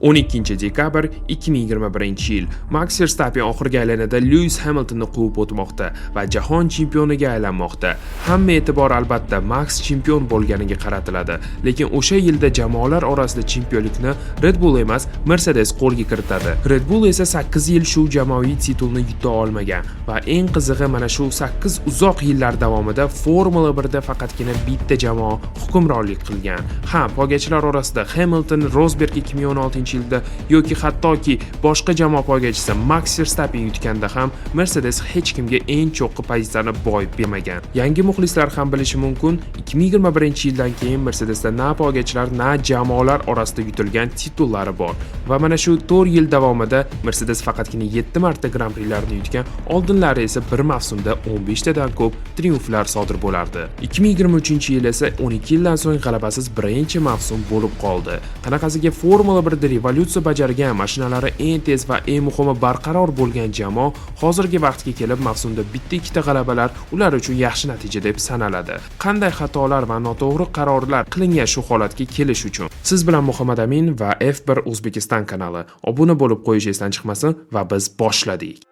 12-dekabr 2021-yil Max Verstappen oxirgi aylanada Lewis Hamiltonni quvib o'tmoqda va jahon chempioniga aylanmoqda. Hamma e'tibor albatta Max chempion bo'lganiga qaratiladi, lekin o'sha yilda jamoalar orasida chempionlikni Red Bull emas, Mercedes qo'lga kiritadi. Red Bull esa 8 yil shu jamoaviy titulni yuta olmagan va eng qizig'i mana shu 8 uzoq yillar davomida Formula 1 da faqatgina bitta jamoa hukmronlik qilgan. Ha, poygachilar orasida Hamilton, Rosberg 2016-yilda yoki hattoki boshqa jamoa poygachisi Max Verstappen yutganda ham Mercedes hech kimga eng cho'qqi pozitsiyani boy bermagan. Yangi muxlislar ham bilishi mumkin, 2021-yildan keyin Mercedesda na poygachilar, na jamoalar orasida yutilgan titullari bor va mana shu 4 yil davomida Mercedes faqatgina 7 marta Grand Prixlarni yutgan, oldinlari esa bir mavsumda 15 tadan ko'p triumflar sodir bo'lardi. 2023-yil esa 12 yildan so'ng g'alabasiz birinchi mavsum bo'lib qoldi. Qanaqasiga Formula 1 da revolyutsiya bajargan, mashinalari eng tez va eng muhimi barqaror bo'lgan jamoa hozirgi vaqtga kelib mavsumda bitta-ikkita g'alabalar ular uchun yaxshi natija deb sanaladi. Qanday xatolar va noto'g'ri qarorlar qilingan shu holatga kelish uchun? Siz bilan Muhammad Amin va F1 O'zbekiston kanali. Obuna bo'lib qo'yish esdan chiqmasin va biz boshladik.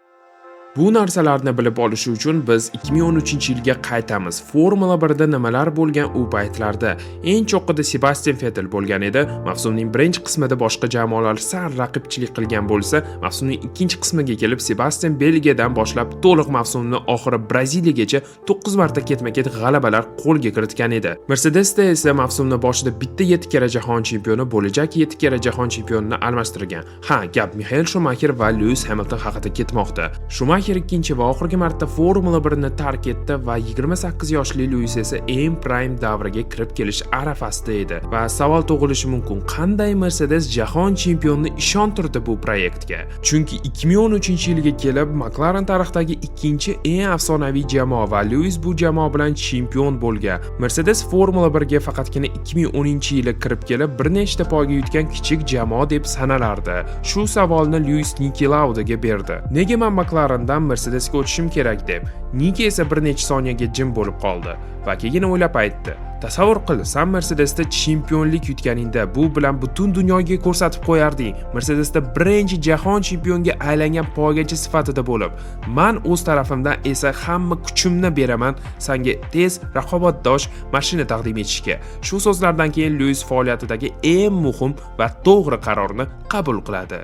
Bu narsalarni bilib olish uchun biz 2013-yilga qaytamiz. Formula 1 da nimalar bo'lgan u paytlarda? Eng cho'qqida Sebastian Vettel bo'lgan edi. Mavsumning birinchi qismida boshqa jamoalar sal raqibchilik qilgan bo'lsa, mavsumning ikkinchi qismiga kelib Sebastian Belgiyadan boshlab to'liq mavsumni oxiri Braziliyagacha 9 marta ketma-ket g'alabalar qo'lga kiritgan edi. Mercedesda esa mavsumni boshida bitta 7 karra jahon chempioni bo'lajak 7 karra jahon chempionini almashtirgan. Ha, gap Michael Schumacher va Lewis Hamilton haqida ketmoqda. Schumacher ikkinchi va oxirgi marta Formula 1 ni tark etdi va 28 yoshli Lewis esa eng prime davriga kirib kelish arafasida edi. Va savol tug'ilishi mumkin, qanday Mercedes jahon chempionini ishontirdi bu proyektga? Chunki 2013-yilga kelib McLaren tarixidagi ikkinchi eng afsonaviy jamoa va Lewis bu jamoa bilan chempion bo'lgan. Mercedes Formula 1 ga faqatgina 2010-yilda kirib kelib bir nechta poyga yutgan kichik jamoa deb sanalardi. Shu savolni Lewis Niki Laudaga berdi. Nega men McLarendan Mercedesga o'tishim kerak deb. Niki esa bir necha soniyaga jim bo'lib qoldi va keyin o'ylab aytdi. Tasavvur qil, sen Mercedesda chempionlik yutganingda bu bilan butun dunyoga ko'rsatib qo'yarding. Mercedesda birinchi jahon chempionga aylangan poygachi sifatida bo'lib, men o'z tarafimdan esa hamma kuchimni beraman senga tez raqobatdosh mashina taqdim etishga. Shu so'zlardan keyin Lewis faoliyatidagi eng muhim va to'g'ri qarorni qabul qiladi.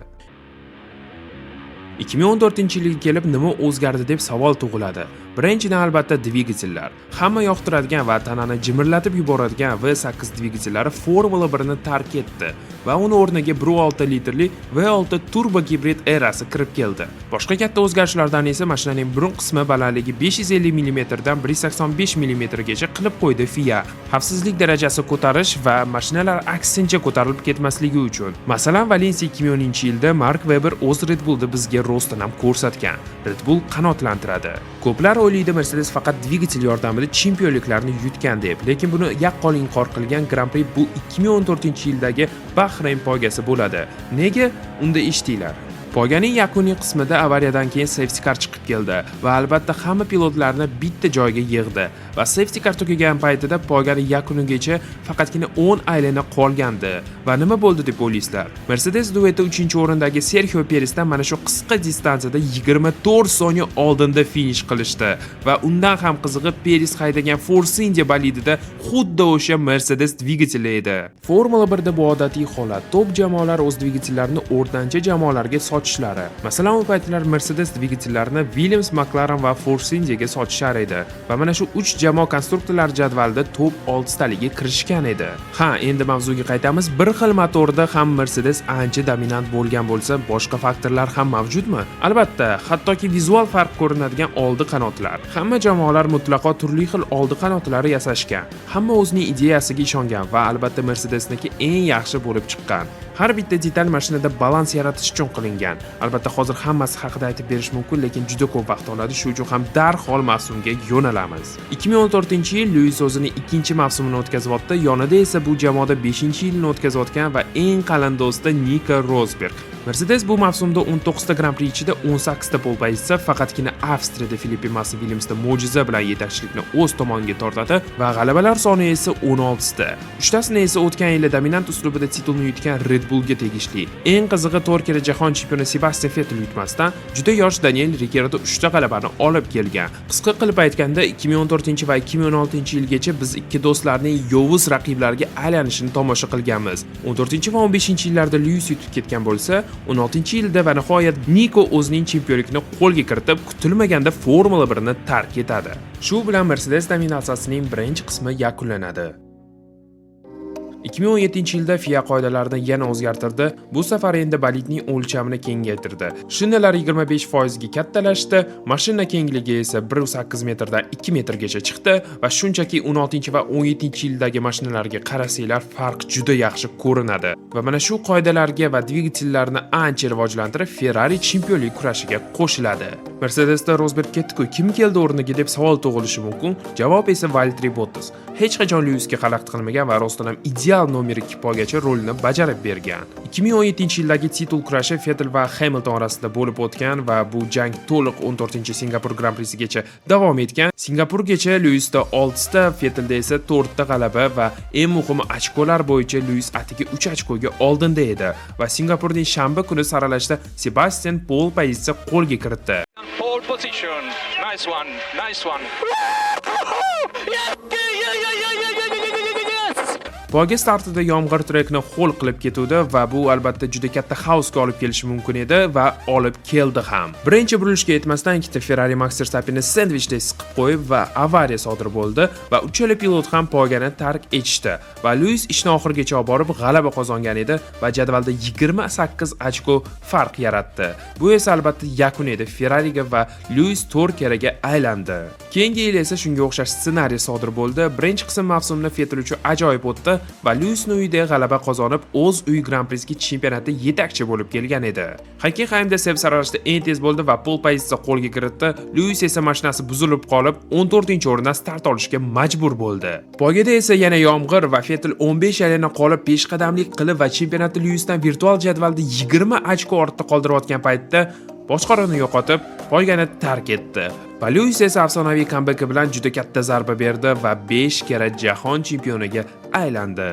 2014-yilga kelib nima o'zgardi deb savol tug'iladi. Birinchidan albatta dvigatellar. Hamma yoqtiradigan va tanani jimirlatib yuboradigan V8 dvigatellari Formula 1 ni tark etdi va uni o'rniga 1.6 litrli V6 turbo gibrid erasi kirib keldi. Boshqa katta o'zgarishlardan esa mashinaning burun qismi balandligi 550 mm dan 185 mm gacha qilib qo'ydi FIA. Xavfsizlik darajasi ko'tarish va mashinalar aksincha ko'tarilib ketmasligi uchun. Masalan, Valensiya 2010-yilda Mark Webber o'z Red Bullda bizga rostdan ham ko'rsatgan. Red Bull qanotlantiradi. Ko'plar o'ylaydi Mercedes faqat dvigatel yordamida chempionliklarni yutgan deb, lekin buni yaqqol inkor qilgan Grand Prix bu 2014-yildagi Bahrayn poygasi bo'ladi. Nega? Unda eshitdinglar. Poyganing yakuniy qismida avariyadan keyin safety car chiqib keldi va albatta hamma pilotlarni bitta joyga yig'di va safety car tugagan paytida poyganing yakunigacha faqatgina 10 aylana qolgandi. Va nima bo'ldi deb o'ylaysizlar? Mercedes dueti 3-o'rindagi Sergio Perezdan mana shu qisqa distansiyada 24 soniya oldinda finish qilishdi va undan ham qizig'i Perez haydagan Force India bolidida xuddi o'sha Mercedes dvigateli edi. Formula 1 da bu odatiy holat. Top jamoalar o'z dvigatellarini o'rtancha jamoalarga sochishlari. Masalan, u paytlar Mercedes dvigatellarini Williams, McLaren va Force Indiaga sochishar edi va mana shu 3 jamoa konstruktorlar jadvalida top 6 taliga kirishgan edi. Ha, endi mavzuga qaytamiz. Bir xil motorda ham Mercedes ancha dominant bo'lgan bo'lsa, boshqa faktorlar ham mavjudmi? Albatta, hattoki vizual farq ko'rinadigan oldi qanotlar. Hamma jamoalar mutlaqo turli xil oldi qanotlari yasashgan. Hamma o'zining ideyasiga ishongan va albatta Mercedesniki eng yaxshi bo'lib chiqqan. Har bitta detal mashinada balans yaratish uchun qilingan. Albatta hozir hammasi haqida aytib berish mumkin, lekin juda ko'p vaqt oladi. Shuning uchun ham darhol mavsumga yo'nalamiz. 2014-yil Lewis o'zining ikkinchi mavsumini o'tkazayotdi, yonida esa bu jamoada 5-yilini o'tkazayotgan va eng qalin do'sti Nico Rosberg. Mercedes bu mavsumda 19 ta Grand Prix ichida 18 ta pole pozitsiya, faqatgina Avstriyada Felipe Massa Williamsda mo'jiza bilan yetakchilikni o'z tomoniga tortadi va g'alabalar soni esa 16 ta. 3 tasini esa o'tgan yili dominant uslubida titulni yutgan Red Bullga tegishli. Eng qizig'i 4 karra jahon chempioni Sebastian Vettel yutmasdan juda yosh Daniel Ricciardo 3 ta g'alabani olib kelgan. Qisqa qilib aytganda 2014 va 2016 yilgacha biz ikki do'stlarning yovuz raqiblarga aylanishini tomosha qilganmiz. 14 va 15 yillarda Lewis yutib ketgan bo'lsa, 16 yilda va nihoyat Nico o'zining chempionlikni qo'lga kiritib, kutilmaganda Formula 1 ni tark etadi. Shu bilan Mercedes dominatsiyasining birinchi qismi yakunlanadi. 2017-yilda FIA qoidalarini yana o'zgartirdi. Bu safar endi bolidning o'lchamini kengaytirdi. Shinalar 25% ga kattalashdi, mashina kengligi esa 1.8 metrdan 2 metrgacha chiqdi va shunchaki 16 va 17 yildagi mashinalarga qarasanglar farq juda yaxshi ko'rinadi. Va mana shu qoidalarga va dvigatellarni ancha rivojlantirib, Ferrari chempionlik kurashiga qo'shiladi. Mercedesda Rosberg ketdi-ku, kim keldi o'rniga deb savol tug'ilishi mumkin. Javob esa Valtteri Bottas. Hech qachon Lewisga xalaqit qilmagan va rostdan ham ideal nomer 2 poygachi rolini bajarib bergan. 2017-yildagi titul kurashi Vettel va Hamilton orasida bo'lib o'tgan va bu jang to'liq 14-Singapur Grand Prixsigacha davom etgan. Singapurgacha Lewisda 6 ta, Vettelda esa 4 ta g'alaba va eng muhimi ochkolar bo'yicha Lewis atigi 3 ochkoga oldinda edi va Singapurning shanba kuni saralashda Sebastian pole pozitsiya qo'lga kiritdi. Pole position. Nice one. Nice one. Poyga startida yomg'ir trekni ho'l qilib ketuvdi va bu albatta juda katta xaosga olib kelishi mumkin edi va olib keldi ham. Birinchi burilishga yetmasdan ikkita Ferrari Max Verstappenni sendvichday siqib qo'yib va avariya sodir bo'ldi va uchala pilot ham poygani tark etishdi va Lewis ishni oxirigacha olib borib g'alaba qozongan edi va jadvalda 28 ochko farq yaratdi. Bu esa albatta yakun edi Ferrariga va Lewis 4 karaga aylandi. Keyingi yil esa shunga o'xshash ssenariy sodir bo'ldi. Birinchi qism mavsumni Vettel uchun ajoyib o'tdi va Lewisning uyida g'alaba qozonib, o'z uy Grand Prix'ga chempionatda yetakchi bo'lib kelgan edi. Hockenheimda Seb saralashda eng tez bo'ldi va pole pozitsiya qo'lga kiritdi. Lewis esa mashinasi buzilib qolib, 14-o'rindan start olishga majbur bo'ldi. Poygada esa yana yomg'ir va Vettel 15 yaylana qolib peshqadamlik qilib va chempionatda Lewisdan virtual jadvalda 20 ochko ortda qoldirayotgan paytda boshqaruvni yo'qotib, poygani tark etdi. Va Lewis esa afsonaviy kambeki bilan juda katta zarba berdi va 5 karra jahon chempioniga aylandi.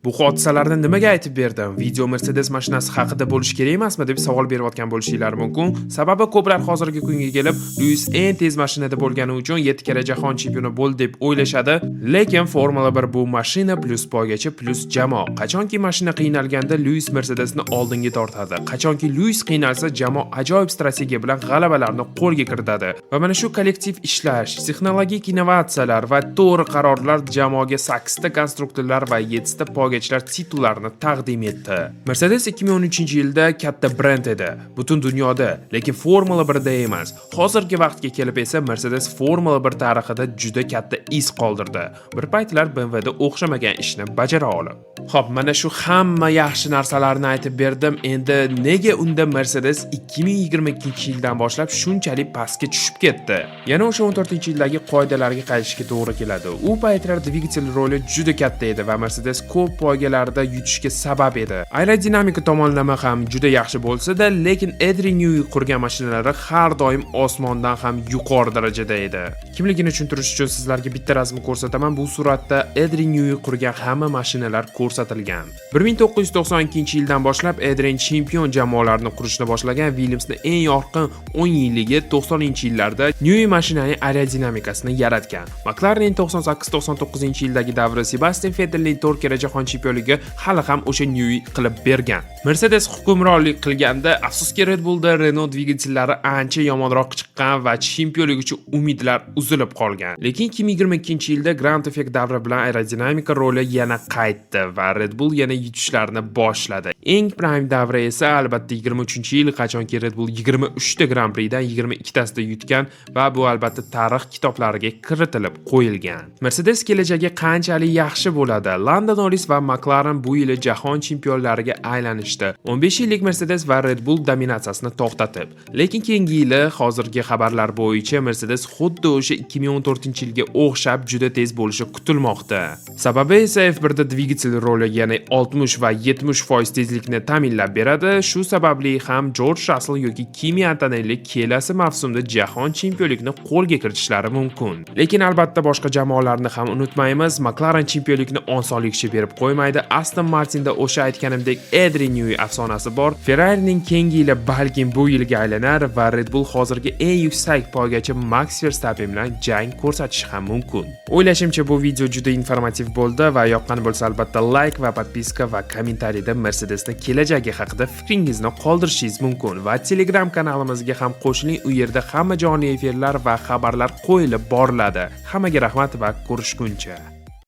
Bu hodisalarni nimaga aytib berdim? Video Mercedes mashinasi haqida bo'lishi kerak emasmi deb savol berayotgan bo'lishingiz mumkin. Sababi ko'plar hozirgi kunga kelib Lewis eng tez mashinada bo'lgani uchun 7 karra jahon chempioni bo'ldi deb o'ylashadi, lekin Formula 1 bu mashina plus poygachi plus jamoa. Qachonki mashina qiynalganda Lewis Mercedesni oldinga tortadi. Qachonki Lewis qiynalsa, jamoa ajoyib strategiya bilan g'alabalarni qo'lga kiritadi. Va mana shu kollektiv ishlash, texnologik innovatsiyalar va to'g'ri qarorlar jamoaga 8 ta konstruktorlar va 7 ta poygachilar titullarini taqdim etdi. Mercedes 2013-yilda katta brend edi, butun dunyoda, lekin Formula 1da emas. Hozirgi vaqtga kelib esa Mercedes Formula 1 tarixida juda katta iz qoldirdi. Bir paytlar BMWda o'xshamagan ishni bajara olib. Xo'p, mana shu hamma yaxshi narsalarni aytib berdim. Endi nega unda Mercedes 2022-yildan boshlab shunchalik pastga tushib ketdi? Yana o'sha 14-yildagi qoidalarga qaytishga to'g'ri keladi. U paytlar dvigatel roli juda katta edi va Mercedes ko'p poygalarda yutishga sabab edi. Aerodinamika tomonlama ham juda yaxshi bo'lsa-da, lekin Adrian Newey qurgan mashinalari har doim osmondan ham yuqori darajada edi. Kimligini tushuntirish uchun sizlarga bitta rasmni ko'rsataman. Bu suratda Adrian Newey qurgan hamma mashinalar ko'rsatilgan. 1992-yildan boshlab Adrian chempion jamoalarni qurishni boshlagan. Williamsning eng yorqin 10 yilligi 90-yillarda Newey mashinaning aerodinamikasini yaratgan. McLarenning 98-99-yildagi davri Sebastian Vettelning 4 karra jahon chempionligi hali ham o'sha Newey qilib bergan. Mercedes hukmronlik qilganda, afsuski Red Bullda Renault dvigatellari ancha yomonroq chiqqan va chempionlik uchun umidlar uzilib qolgan. Lekin 2022-yilda Grand Effect davri bilan aerodinamika roli yana qaytdi va Red Bull yana yutishlarni boshladi. Eng prime davri esa albatta 23-yil, qachonki Red Bull 23 ta Grand Prixdan 22 tasida yutgan va bu albatta tarix kitoblariga kiritilib qo'yilgan. Mercedes kelajagi qanchalik yaxshi bo'ladi? Lando Norris va McLaren bu yili jahon chempionlariga aylanishi erishdi. 15 yillik Mercedes va Red Bull dominatsiyasini to'xtatib, lekin keyingi yili hozirgi xabarlar bo'yicha Mercedes xuddi o'sha 2014-yilga o'xshab juda tez bo'lishi kutilmoqda. Sababi esa F1da dvigatel roli ya'ni 60 va 70% tezlikni ta'minlab beradi. Shu sababli ham George Russell yoki Kimi Antonelli kelasi mavsumda jahon chempionlikni qo'lga kiritishlari mumkin. Lekin albatta boshqa jamoalarni ham unutmaymiz. McLaren chempionlikni osonlikcha berib qo'ymaydi. Aston Martinda o'sha aytganimdek Adrian Newey afsonasi bor. Ferrari'ning keyingi yili balkim bu yilga aylanar va Red Bull hozirgi eng yuksak poygachi Max Verstappen bilan jang ko'rsatishi ham mumkin. O'ylashimcha bu video juda informativ bo'ldi va yoqqan bo'lsa albatta like va podpiska va kommentariyda Mercedesning kelajagi haqida fikringizni qoldirishingiz mumkin va Telegram kanalimizga ham qo'shiling. U yerda hamma jonli efirlar va xabarlar qo'yilib boriladi. Hammaga rahmat va ko'rishguncha.